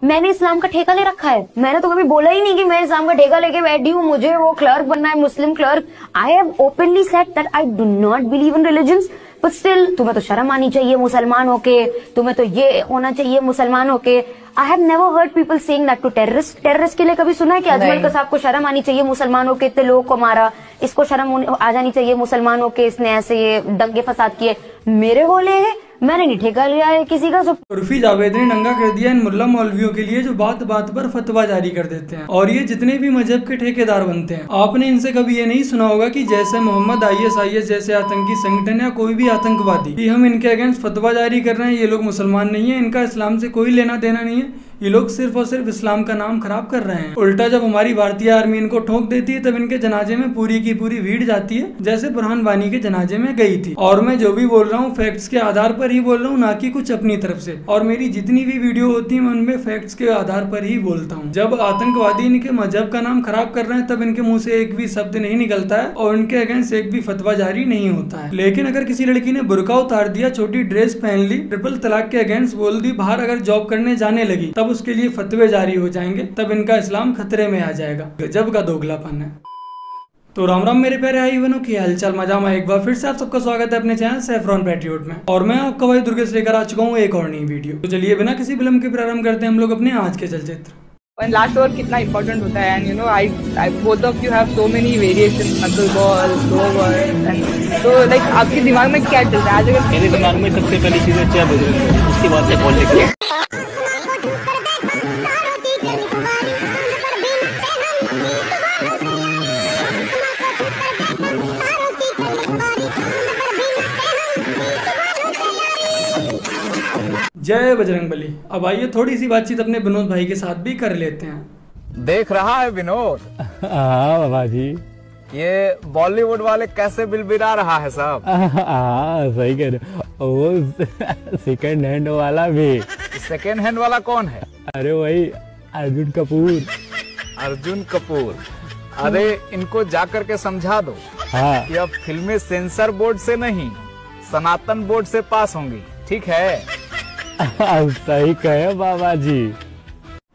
मैंने इस्लाम का ठेका ले रखा है? मैंने तो कभी बोला ही नहीं कि मैं इस्लाम का ठेका लेके बैठी हूँ, मुझे वो क्लर्क बनना है, Muslim clerk. I have openly said that I do not believe in religions, but still तुम्हें तो शर्म आनी चाहिए मुसलमान होके, तुम्हें तो ये होना चाहिए मुसलमान होके। I have never heard people saying that to terrorist. Terrorist के लिए कभी सुना है कि अजमल कसाब को शर्म आनी चाहिए मुसलमान होके, इतने लोगों को मारा, इसको शर्म आ जानी चाहिए मुसलमान होके, इसने ऐसे ये दंगे फसाद किए? मेरे बोले हैं, मैंने नहीं ठेका लिया है किसी का। उर्फी जावेद ने नंगा कर दिया इन मुल्ला मौलवियों के लिए जो बात बात पर फतवा जारी कर देते हैं, और ये जितने भी मजहब के ठेकेदार बनते हैं। आपने इनसे कभी ये नहीं सुना होगा कि जैसे मोहम्मद ISIS जैसे आतंकी संगठन या कोई भी आतंकवादी कि हम इनके अगेंस्ट फतवा जारी कर रहे हैं, ये लोग मुसलमान नहीं है, इनका इस्लाम से कोई लेना देना नहीं है, ये लोग सिर्फ और सिर्फ इस्लाम का नाम खराब कर रहे हैं। उल्टा जब हमारी भारतीय आर्मी इनको ठोक देती है तब इनके जनाजे में पूरी की पूरी भीड़ जाती है, जैसे बुरहान वानी के जनाजे में गई थी। और मैं जो भी बोल रहा हूँ फैक्ट्स के आधार पर ही बोल रहा हूँ, ना कि कुछ अपनी तरफ से। और मेरी जितनी भी वीडियो होती है मैं उनमें फैक्ट्स के आधार पर ही बोलता हूँ। जब आतंकवादी इनके मजहब का नाम खराब कर रहे हैं तब इनके मुंह से एक भी शब्द नहीं निकलता है और इनके अगेंस्ट एक भी फतवा जारी नहीं होता है। लेकिन अगर किसी लड़की ने बुर्का उतार दिया, छोटी ड्रेस पहन ली, ट्रिपल तलाक के अगेंस्ट बोल दी, बाहर अगर जॉब करने जाने लगी, तब उसके लिए फतवे जारी हो जाएंगे, तब इनका इस्लाम खतरे में आ जाएगा। गजब का दोगलापन है। तो राम राम मेरे प्यारे भाई बहनों, की हालचाल मजा में। एक बार फिर से आप सबका स्वागत है अपने चैनल सैफरॉन पैट्रियोट में, और मैं आपका भाई दुर्गेश लेकर आ चुका हूँ एक और नई वीडियो। तो चलिए बिना किसी विलंब के प्रारंभ करते हैं हम लोग अपने आज के चलचित्र। लास्ट ओवर कितना इम्पोर्टेंट होता है, and you know I both of you have so many variations, नकल बॉल, स्लो बॉल, एंड तो लाइक आपके दिमाग में क्या चलता है आज? अगर मेरे दिमाग में सबसे पहली चीज है उसके बाद से पॉलिटिक्स। जय बजरंगबली। अब आइए थोड़ी सी बातचीत अपने विनोद भाई के साथ भी कर लेते हैं। देख रहा है विनोद? हाँ बाबा जी, ये बॉलीवुड वाले कैसे बिलबिला रहा है सब। हाँ सही कह रहे हो। वो सेकंड हैंड वाला भी। सेकंड हैंड वाला कौन है? अरे वही अर्जुन कपूर। अर्जुन कपूर? अरे इनको जाकर के समझा दो हाँ कि अब फिल्में सेंसर बोर्ड से नहीं, सनातन बोर्ड से पास होंगी, ठीक है? सही कहे बाबा जी।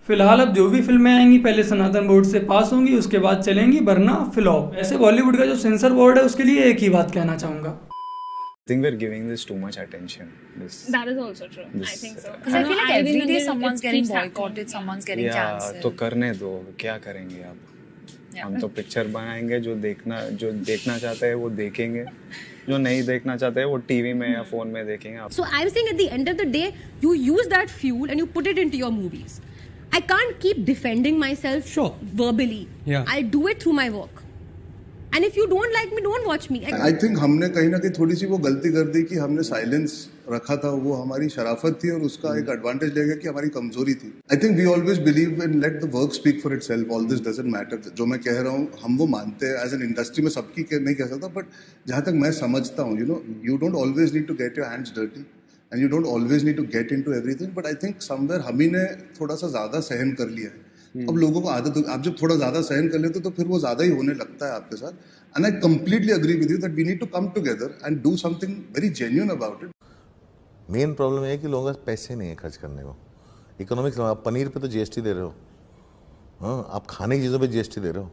फिलहाल अब जो भी फिल्में आएंगी पहले सनातन बोर्ड से पास होंगी, उसके बाद चलेंगी, वरना फ्लॉप। ऐसे बॉलीवुड का जो सेंसर बोर्ड है उसके लिए एक ही बात कहना चाहूंगा। I think we're giving this too much attention. That is also true. I think so. Because I feel like every day someone's getting boycotted, someone's getting cancelled. तो करने दो, क्या करेंगे आप? हम तो पिक्चर बनाएंगे, जो देखना चाहते हैं वो देखेंगे, जो नहीं देखना चाहते हैं वो टीवी में या फोन में देखेंगे। So I'm saying at the end of the day, you use that fuel and you put it into your movies. I can't keep defending myself verbally. Yeah. I do it through my work. And if you don't like me, don't watch me. I think हमने कहीं ना कहीं थोड़ी सी वो गलती कर दी कि हमने साइलेंस रखा था। वो हमारी शराफत थी और उसका एक एडवांटेज ले गया कि हमारी कमजोरी थी। I think we always believe in let the work speak for itself. All this doesn't matter. जो मैं कह रहा हूँ हम वो मानते हैं एज एन इंडस्ट्री में, सबकी नहीं कह सकता, बट जहाँ तक मैं समझता हूँ, you don't always need to get your hands dirty and you don't always need to get into everything. But I think somewhere हम ही ने थोड़ा सा ज्यादा सहन कर लिया है। अब लोगों को आदत, आप जब थोड़ा ज्यादा सहन कर लेते तो फिर वो ज्यादा ही होने लगता है आपके साथ। And I completely agree with you that we need to come together and do something very genuine about it. Main problem है कि लोगों के पास पैसे नहीं है खर्च करने को। इकोनॉमिक्स, आप पनीर पे तो GST दे रहे हो, हाँ, आप खाने की चीज़ों पे GST दे रहे हो।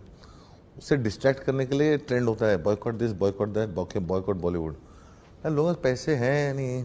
उससे डिस्ट्रैक्ट करने के लिए ट्रेंड होता है boycott this, boycott that, boycott Bollywood. लोगों के पैसे हैं नहीं,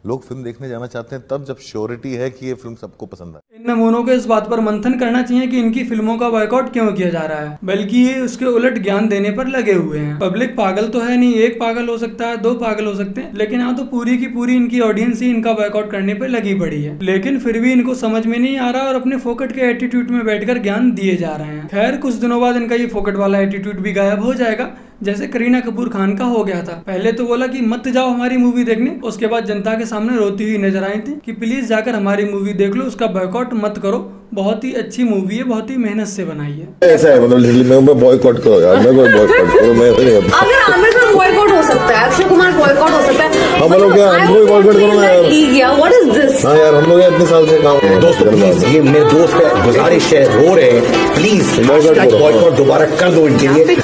लोग फिल्म देखने जाना चाहते हैं तब जब श्योरिटी है कि ये फिल्म सबको पसंद है। इन नमूनों को इस बात पर मंथन करना चाहिए कि इनकी फिल्मों का बॉयकॉट क्यों किया जा रहा है, बल्कि ये उसके उलट ज्ञान देने पर लगे हुए हैं। पब्लिक पागल तो है नहीं, एक पागल हो सकता है, दो पागल हो सकते हैं, लेकिन यहाँ तो पूरी की पूरी इनकी ऑडियंस ही इनका बॉयकॉट करने पर लगी पड़ी है। लेकिन फिर भी इनको समझ में नहीं आ रहा और अपने फोकट के एटीट्यूड में बैठकर ज्ञान दिए जा रहे हैं। खैर कुछ दिनों बाद इनका ये फोकट वाला एटीट्यूड भी गायब हो जाएगा, जैसे करीना कपूर खान का हो गया था। पहले तो बोला कि मत जाओ हमारी मूवी देखने, उसके बाद जनता के सामने रोती हुई नजर आई थी कि प्लीज जाकर हमारी मूवी देख लो, उसका बॉयकॉट मत करो, बहुत ही अच्छी मूवी है, बहुत ही मेहनत से बनाई है। ऐसा है मतलब मैं बॉयकॉट करो यार, मैं कोई बॉयकॉट करो, मैं अगर आमिर खान बॉयकॉट हो सकता है, अक्षय कुमार बॉयकॉट हो सकता है, हम लोग क्या कोई बॉयकॉट करो ना यार। What is this? हाँ यार, हम लोग इतने साल से काम। दोस्तों प्लीज, ये मेरे दोस्त का गुजारिश है, रो रहे हैं, प्लीज बॉयकॉट दोबारा कर दो इनके लिए।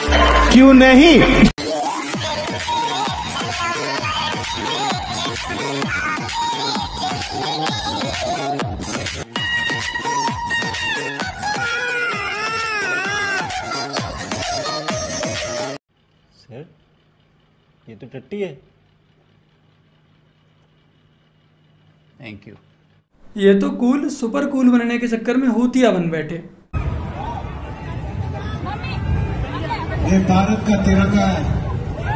क्यों नहीं? ये तो टट्टी है। Thank you. ये तो कूल सुपर कूल बनने के चक्कर में हूतिया बन बैठे। ये भारत का तिरंगा है,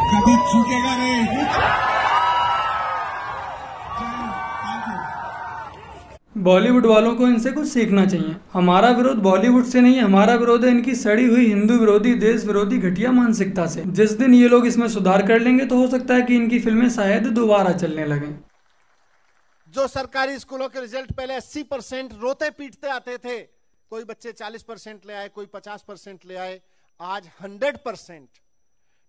कभी झुकेगा नहीं। बॉलीवुड वालों को इनसे कुछ सीखना चाहिए। हमारा विरोध बॉलीवुड से नहीं है, हमारा विरोध है इनकी सड़ी हुई हिंदू विरोधी, देश विरोधी घटिया मानसिकता से। जिस दिन ये लोग इसमें सुधार कर लेंगे तो हो सकता है कि इनकी फिल्में शायद दोबारा चलने लगें। जो सरकारी स्कूलों के रिजल्ट पहले 80% रोते पीटते आते थे, कोई बच्चे 40% ले आए, कोई 50% ले आए, आज 100%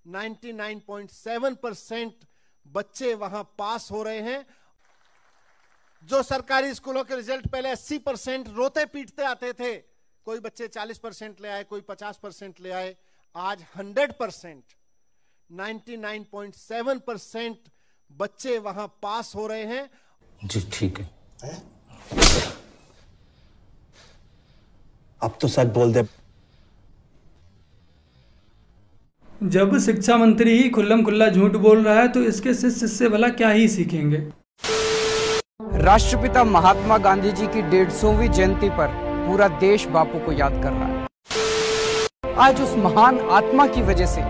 99.7% बच्चे वहां पास हो रहे हैं। जो सरकारी स्कूलों के रिजल्ट पहले 80% रोते पीटते आते थे, कोई बच्चे 40% ले आए, कोई 50% ले आए, आज 100% 99.7% बच्चे वहां पास हो रहे हैं। जी ठीक है, अब तो सच बोल दे। जब शिक्षा मंत्री ही खुल्लम खुल्ला झूठ बोल रहा है तो इसके शिष्य इससे भला क्या ही सीखेंगे। राष्ट्रपिता महात्मा गांधी जी की 150वीं जयंती पर पूरा देश बापू को याद कर रहा है। आज उस महान आत्मा की वजह से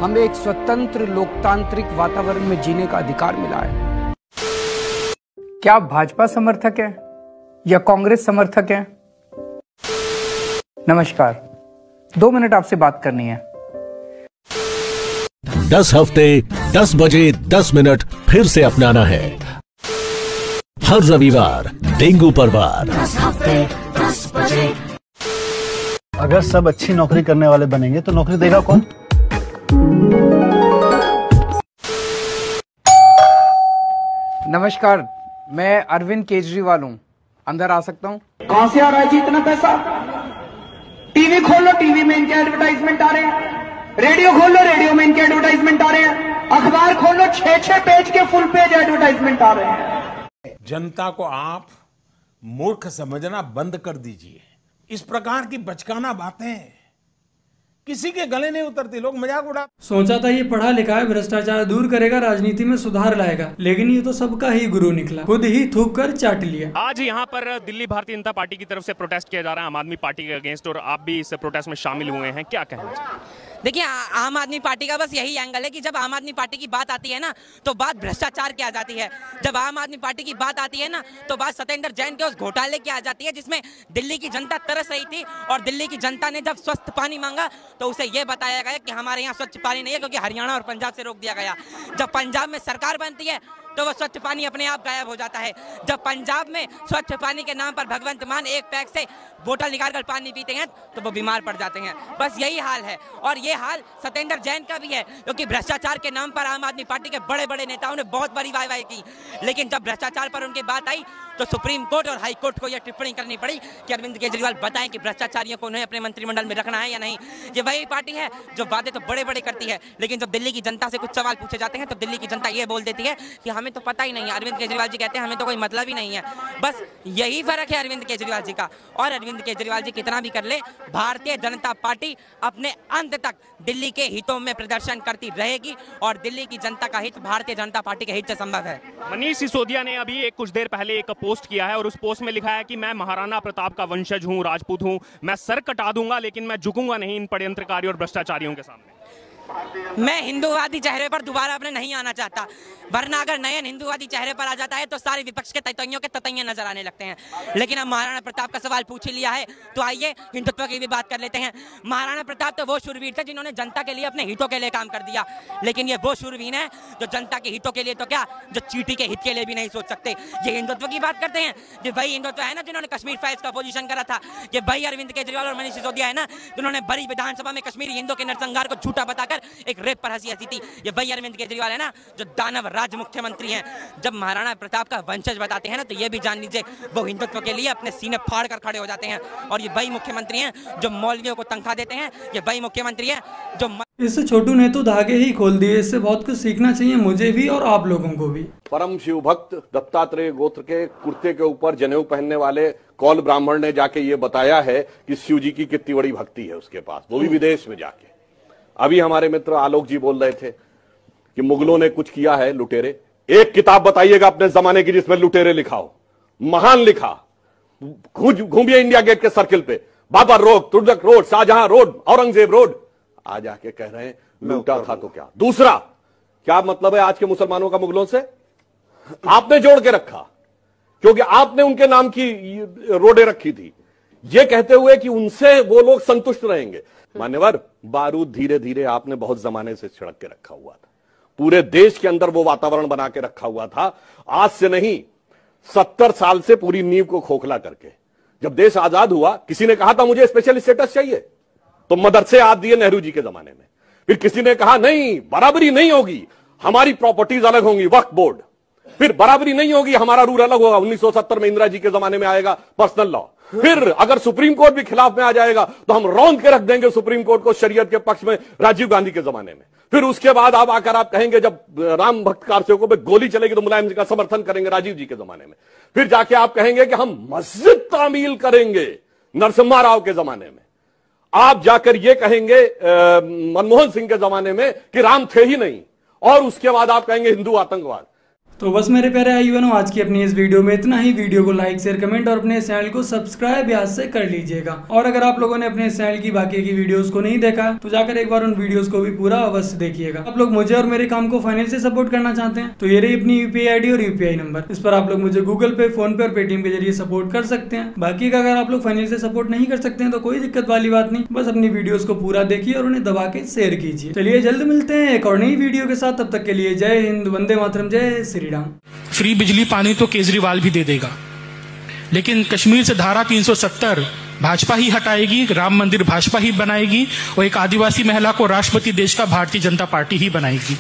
हमें एक स्वतंत्र लोकतांत्रिक वातावरण में जीने का अधिकार मिला है। क्या आप भाजपा समर्थक हैं या कांग्रेस समर्थक हैं? नमस्कार, 2 मिनट आपसे बात करनी है। 10 हफ्ते 10 बजे 10 मिनट फिर से अपनाना है। हर रविवार डेंगू पर वार। 10 हफ्ते 10 बजे। अगर सब अच्छी नौकरी करने वाले बनेंगे तो नौकरी देगा कौन? नमस्कार, मैं अरविंद केजरीवाल हूँ, अंदर आ सकता हूँ? कहाँ से आ रहा है जी इतना पैसा? टीवी खोल लो, टीवी में इनके एडवर्टाइजमेंट आ रहे हैं। रेडियो खोल लो, रेडियो में इनके एडवर्टाइजमेंट आ रहे हैं। अखबार खोल लो, 6-6 पेज के फुल पेज एडवर्टाइजमेंट आ रहे हैं। जनता को आप मूर्ख समझना बंद कर दीजिए। इस प्रकार की बचकाना बातें किसी के गले नहीं उतरती, लोग मजाक उड़ा। सोचा था ये पढ़ा लिखा है, भ्रष्टाचार दूर करेगा, राजनीति में सुधार लाएगा, लेकिन ये तो सबका ही गुरु निकला, खुद ही थूक कर चाट लिया। आज यहाँ पर दिल्ली भारतीय जनता पार्टी की तरफ से प्रोटेस्ट किया जा रहा है आम आदमी पार्टी के अगेंस्ट, और आप भी इस प्रोटेस्ट में शामिल हुए हैं, क्या कहना चाहिए? देखिए, आम आदमी पार्टी का बस यही एंगल है कि जब आम आदमी पार्टी की बात आती है ना तो बात भ्रष्टाचार की आ जाती है। जब आम आदमी पार्टी की बात आती है ना तो बात सत्येंद्र जैन के उस घोटाले की आ जाती है जिसमें दिल्ली की जनता तरस रही थी, और दिल्ली की जनता ने जब स्वच्छ पानी मांगा तो उसे यह बताया गया कि हमारे यहाँ स्वच्छ पानी नहीं है क्योंकि हरियाणा और पंजाब से रोक दिया गया। जब पंजाब में सरकार बनती है तो वह स्वच्छ पानी अपने आप गायब हो जाता है। जब पंजाब में स्वच्छ पानी के नाम पर भगवंत मान एक पैक से बोतल निकालकर पानी पीते हैं तो वो बीमार पड़ जाते हैं। बस यही हाल है, और ये हाल सत्येंद्र जैन का भी है, क्योंकि भ्रष्टाचार के नाम पर आम आदमी पार्टी के बड़े बड़े नेताओं ने बहुत बड़ी वाहवाही की, लेकिन जब भ्रष्टाचार पर उनकी बात आई तो सुप्रीम कोर्ट और हाई कोर्ट को यह टिप्पणी करनी पड़ी कि अरविंद केजरीवाल बताएं कि भ्रष्टाचारियों को उन्हें अपने मंत्रिमंडल में रखना है या नहीं। ये वही पार्टी है जो वादे तो बड़े बड़े करती है, लेकिन जब दिल्ली की जनता से कुछ सवाल पूछे जाते हैं तो दिल्ली की जनता ये बोल देती है कि हमें तो पता ही नहीं है। अरविंद केजरीवाल जी कहते हैं हमें तो कोई मतलब ही नहीं है। बस यही फर्क है अरविंद केजरीवाल जी का, और अरविंद केजरीवाल जी कितना भी कर ले, भारतीय जनता पार्टी अपने अंत तक दिल्ली के हितों में प्रदर्शन करती रहेगी, और दिल्ली की जनता का हित भारतीय जनता पार्टी के हित से संभव है। मनीष सिसोदिया ने अभी कुछ देर पहले एक पोस्ट किया है, और उस पोस्ट में लिखा है कि मैं महाराणा प्रताप का वंशज हूं, राजपूत हूं, मैं सर कटा दूंगा लेकिन मैं झुकूंगा नहीं इन षड्यंत्रकारियों और भ्रष्टाचारियों के सामने। मैं हिंदूवादी चेहरे पर दोबारा अपने नहीं आना चाहता, वरना अगर नयन हिंदूवादी चेहरे पर आ जाता है तो सारे विपक्ष के तैतइयों के ततइये नजर आने लगते हैं। लेकिन अब महाराणा प्रताप का सवाल पूछ ही लिया है तो आइए हिंदुत्व की भी बात कर लेते हैं। महाराणा प्रताप तो वो शूरवीर थे जिन्होंने जनता के लिए अपने हितों के लिए काम कर दिया, लेकिन ये वो शूरवीर है जो जनता के हितों के लिए तो क्या, जो चीटी के हित के लिए भी नहीं सोच सकते। ये हिंदुत्व की बात करते हैं, ये वही हिंदुत्व है ना जिन्होंने कश्मीर फाइल्स का अपोजिशन करा था। ये वही अरविंद केजरीवाल और मनीष सिसोदिया है ना जिन्होंने बड़ी विधानसभा में कश्मीरी हिंदुओं के नरसंहार को झूठा बताकर एक रेप पर हंसी थी। ये वही अरविंद केजरीवाल है ना जो दानव राज मुख्यमंत्री हैं। जब महाराणा प्रताप का वंशज बताते हैं ना तो ये भी जान लीजिए वो हिंदुत्व के लिए अपने सीने फाड़ कर खड़े हो जाते हैं, और ये वही मुख्यमंत्री हैं जो मौलवियों को तनख्वाह देते हैं। ये वही मुख्यमंत्री है जो इस छोटू ने तो धागे ही खोल दिए। इससे बहुत कुछ सीखना चाहिए मुझे भी और आप लोगों को भी। परम शिव भक्त दत्तात्रेय गोत्र के कुर्ते के ऊपर जनेऊ पहनने वाले कौल ब्राह्मण ने जाके ये बताया है कि शिव जी की कितनी बड़ी भक्ति है उसके पास, वो भी विदेश में जाके। अभी हमारे मित्र आलोक जी बोल रहे थे कि मुगलों ने कुछ किया है लुटेरे? एक किताब बताइएगा अपने जमाने की जिसमें लुटेरे लिखा हो, महान लिखा। घूमिए इंडिया गेट के सर्किल पे, Babar road, Tughlaq road, Shahjahan road, Aurangzeb road, आज आके कह रहे हैं लूटा था तो क्या? दूसरा, क्या मतलब है आज के मुसलमानों का मुगलों से? आपने जोड़ के रखा, क्योंकि आपने उनके नाम की रोडें रखी थी, ये कहते हुए कि उनसे वो लोग संतुष्ट रहेंगे। मान्यवर, बारूद धीरे धीरे आपने बहुत जमाने से छिड़क के रखा हुआ था, पूरे देश के अंदर वो वातावरण बना के रखा हुआ था। आज से नहीं, 70 साल से पूरी नींव को खोखला करके। जब देश आजाद हुआ, किसी ने कहा था मुझे स्पेशल स्टेटस चाहिए, तो मदरसे आज दिए नेहरू जी के जमाने में। फिर किसी ने कहा नहीं, बराबरी नहीं होगी, हमारी प्रॉपर्टीज अलग होंगी, वक्फ बोर्ड। फिर बराबरी नहीं होगी, हमारा रूल अलग होगा, 1970 में इंदिरा जी के जमाने में आएगा पर्सनल लॉ। फिर अगर सुप्रीम कोर्ट भी खिलाफ में आ जाएगा तो हम रौंद के रख देंगे सुप्रीम कोर्ट को शरीयत के पक्ष में, राजीव गांधी के जमाने में। फिर उसके बाद आप आकर आप कहेंगे जब राम भक्त कारसेवकों पे गोली चलेगी तो मुलायम जी का समर्थन करेंगे, राजीव जी के जमाने में। फिर जाके आप कहेंगे कि हम मस्जिद तामील करेंगे, नरसिम्हा राव के जमाने में। आप जाकर ये कहेंगे मनमोहन सिंह के जमाने में कि राम थे ही नहीं, और उसके बाद आप कहेंगे हिंदू आतंकवाद। तो बस मेरे प्यारे भाई बहनों, आज की अपनी इस वीडियो में इतना ही। वीडियो को लाइक, शेयर, कमेंट और अपने चैनल को सब्सक्राइब याद से कर लीजिएगा। और अगर आप लोगों ने अपने चैनल की बाकी की वीडियोस को नहीं देखा तो जाकर एक बार उन वीडियोस को भी पूरा अवश्य देखिएगा। आप लोग मुझे और मेरे काम को फाइनेंशियल सपोर्ट करना चाहते हैं तो ये रही अपनी यूपीआई आईडी और यूपीआई नंबर, इस पर आप लोग मुझे गूगल पे, फोन पे और पेटीएम के जरिए सपोर्ट कर सकते हैं। बाकी का अगर आप लोग फाइनेंशियल सपोर्ट नहीं कर सकते हैं तो कोई दिक्कत वाली बात नहीं, बस अपनी वीडियोस को पूरा देखिए और उन्हें दबा के शेयर कीजिए। चलिए जल्द मिलते हैं एक और नई वीडियो के साथ, तब तक के लिए जय हिंद, वंदे मातरम, जय श्री राम। फ्री बिजली पानी तो केजरीवाल भी दे देगा, लेकिन कश्मीर से धारा 370 भाजपा ही हटाएगी, राम मंदिर भाजपा ही बनाएगी और एक आदिवासी महिला को राष्ट्रपति देश का भारतीय जनता पार्टी ही बनाएगी।